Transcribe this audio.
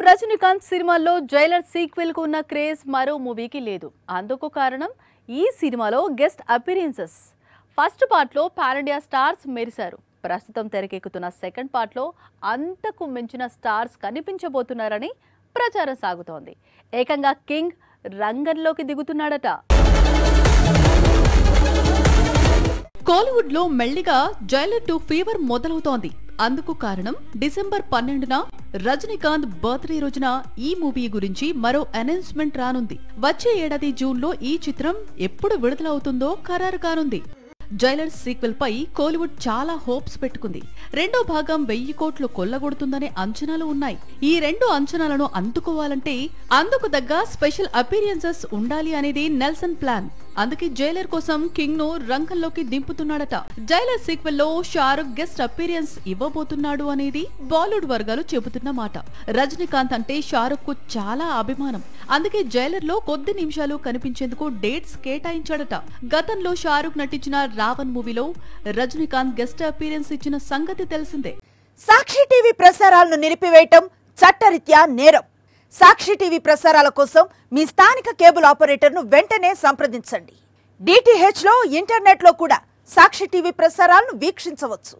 రజనీకాంత్ సినిమాలో Jailer sequel కు ఉన్న క్రేజ్ మరో మూవీకి లేదు. అందుకు కారణం ఈ సినిమాలో గెస్ట్ అపిరియన్సెస్. ఫస్ట్ పార్ట్ లో పాన్ ఇండియా స్టార్స్ మెరిశారు. ప్రస్తుతం తెరకెక్కుతున్న సెకండ్ పార్ట్ లో అంతకు మించిన స్టార్స్ కనిపించబోతున్నారని ప్రచారం సాగుతోంది. ఏకంగా కింగ్ రంగంలోకి దిగుతున్నాడట. కోలీవుడ్ లో మెల్లిగా జైలర్ 2 ఫీవర్ మొదలవుతోంది. అందుకు కారణం డిసెంబర్ 12న రజనీకాంత్ బర్త్డే రోజున ఈ మూవీ గురించి మరో అనౌన్స్మెంట్ రానుంది. వచ్చే ఏడాది జూన్ లో ఈ చిత్రం ఎప్పుడు విడుదలవుతుందో ఖరారు కానుంది. జైలర్ సీక్వెల్ పై కోలీవుడ్ చాలా హోప్స్ పెట్టుకుంది. రెండో భాగం 1000 కోట్లు కొల్లగొడుతుందనే అంచనాలు ఉన్నాయి. ఈ రెండు అంచనాలను అందుకోవాలంటే అందుకు దగ్గ స్పెషల్ అపీరియన్సెస్ ఉండాలి అనేది నెల్సన్ ప్లాన్. అందుకే జైలర్ కోసం కింగ్ ను రంగంలోకి దింపుతున్నాడట. జైలర్ సీక్వెల్ లో షారుఖ్ గెస్ట్ అపీరియన్స్ ఇవ్వబోతున్నాడు అనేది బాలీవుడ్ వర్గాలు చెబుతున్న మాట. రజనీకాంత్ అంటే షారుఖ్ కు చాలా అభిమానం. అందుకే జైలర్ లో కొద్ది నిమిషాలు కనిపించేందుకు డేట్స్ కేటాయించాడట. గతంలో షారుఖ్ నటించిన రావణ్ మూవీలో రజనీకాంత్ గెస్ట్ అపీరియన్స్ ఇచ్చిన సంగతి తెలిసిందే. సాక్షి టీవీ ప్రసారాలను నిలిపివేయటం చట్టరీత్యా నేరం. సాక్షి టీవీ ప్రసారాల కోసం మీ స్థానిక కేబుల్ ఆపరేటర్ను వెంటనే సంప్రదించండి. DTH లో ఇంటర్నెట్ లో కూడా సాక్షి టీవీ ప్రసారాలను వీక్షించవచ్చు.